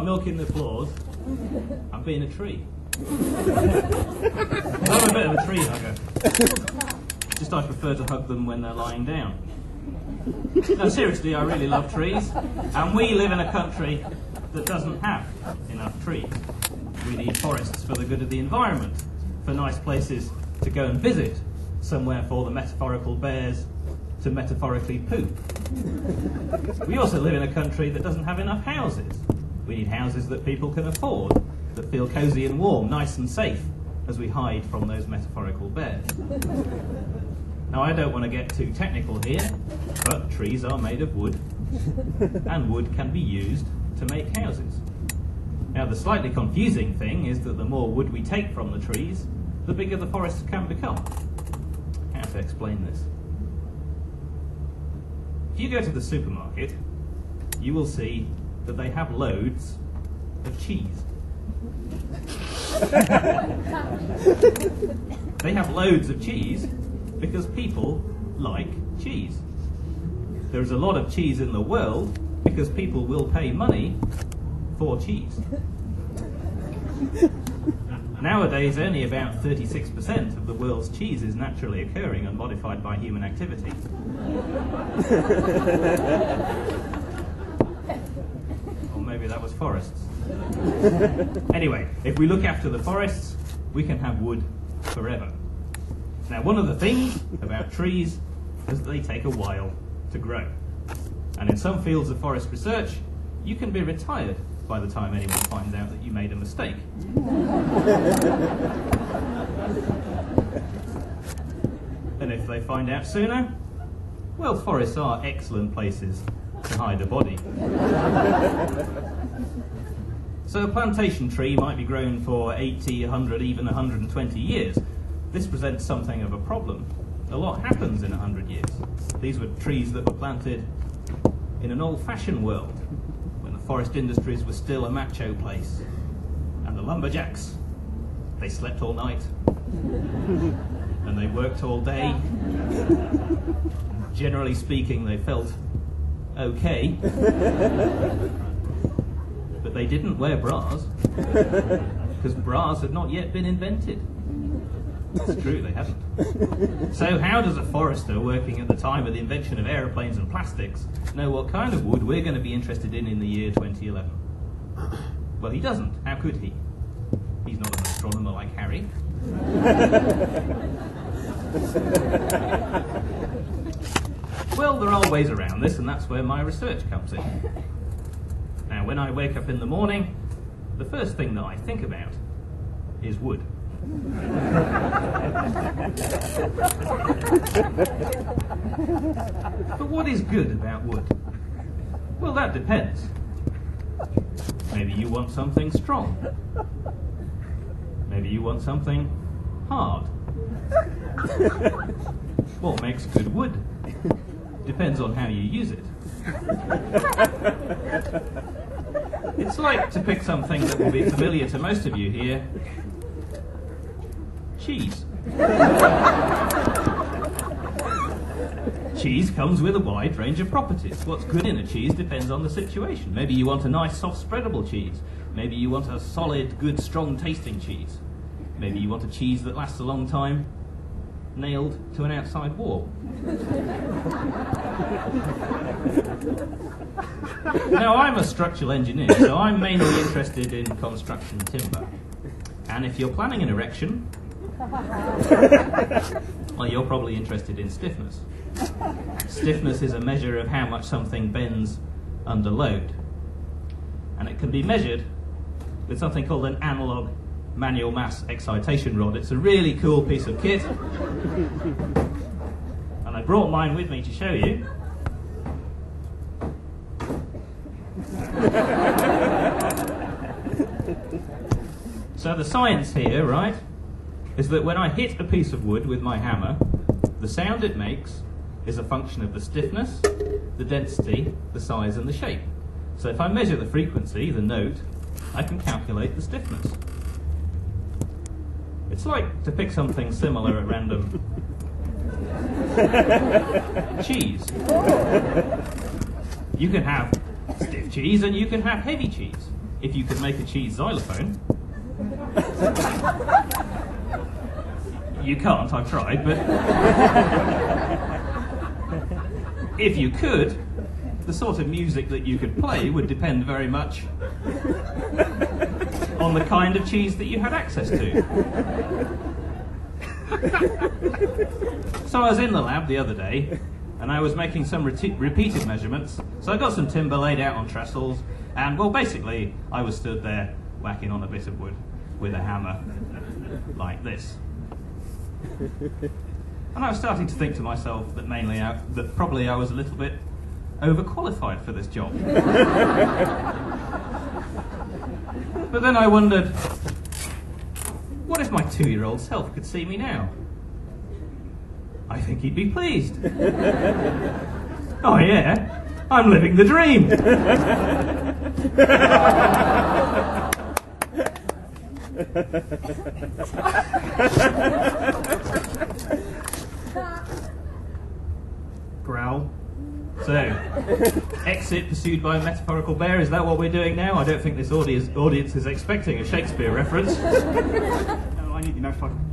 milking the floors, I'm being a tree. I'm a bit of a tree hugger. Just I prefer to hug them when they're lying down. No, seriously, I really love trees, and we live in a country that doesn't have enough trees. We need forests for the good of the environment, for nice places to go and visit, somewhere for the metaphorical bears to metaphorically poop. We also live in a country that doesn't have enough houses. We need houses that people can afford, that feel cosy and warm, nice and safe, as we hide from those metaphorical bears. Now, I don't want to get too technical here, but trees are made of wood, and wood can be used to make houses. Now, the slightly confusing thing is that the more wood we take from the trees, the bigger the forests can become. How to explain this? If you go to the supermarket, you will see that they have loads of cheese. They have loads of cheese because people like cheese. There's a lot of cheese in the world because people will pay money for cheese. Nowadays, only about 36% of the world's cheese is naturally occurring and modified by human activity. Or maybe that was forests. Anyway, if we look after the forests, we can have wood forever. Now, one of the things about trees is that they take a while to grow. And in some fields of forest research, you can be retired by the time anyone finds out that you made a mistake. And if they find out sooner, well, forests are excellent places to hide a body. So a plantation tree might be grown for 80, 100, even 120 years. This presents something of a problem. A lot happens in 100 years. These were trees that were planted in an old-fashioned world, when the forest industries were still a macho place. And the lumberjacks, they slept all night, and they worked all day. Generally speaking, they felt okay, but they didn't wear bras, because bras had not yet been invented. It's true, they haven't. So how does a forester working at the time of the invention of aeroplanes and plastics know what kind of wood we're going to be interested in the year 2011? Well, he doesn't. How could he? He's not an astronomer like Harry. Well, there are ways around this, and that's where my research comes in. Now, when I wake up in the morning, the first thing that I think about is wood. But what is good about wood? Well, that depends. Maybe you want something strong. Maybe you want something hard. What makes good wood? Depends on how you use it. It's like, to pick something that will be familiar to most of you here, cheese. Cheese comes with a wide range of properties. What's good in a cheese depends on the situation. Maybe you want a nice, soft, spreadable cheese. Maybe you want a solid, good, strong tasting cheese. Maybe you want a cheese that lasts a long time, nailed to an outside wall. Now, I'm a structural engineer, so I'm mainly interested in construction timber. And if you're planning an erection, well, you're probably interested in stiffness. Stiffness is a measure of how much something bends under load. And it can be measured with something called an analog manual mass excitation rod. It's a really cool piece of kit. And I brought mine with me to show you. So the science here, right, is that when I hit a piece of wood with my hammer, the sound it makes is a function of the stiffness, the density, the size and the shape. So if I measure the frequency, the note, I can calculate the stiffness. It's like, to pick something similar at random, cheese. You can have stiff cheese and you can have heavy cheese. if you could make a cheese xylophone. You can't, I've tried, but if you could, the sort of music that you could play would depend very much on the kind of cheese that you had access to. So I was in the lab the other day, and I was making some repeated measurements. So I got some timber laid out on trestles, and well, basically, I was stood there whacking on a bit of wood with a hammer, like this. And I was starting to think to myself that that probably I was a little bit overqualified for this job. But then I wondered, what if my 2-year-old self could see me now? I think he'd be pleased. Oh yeah, I'm living the dream. Growl. So, exit pursued by a metaphorical bear, is that what we're doing now? I don't think this audience is expecting a Shakespeare reference. No, I need the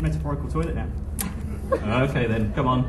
metaphorical toilet now. Okay then, come on.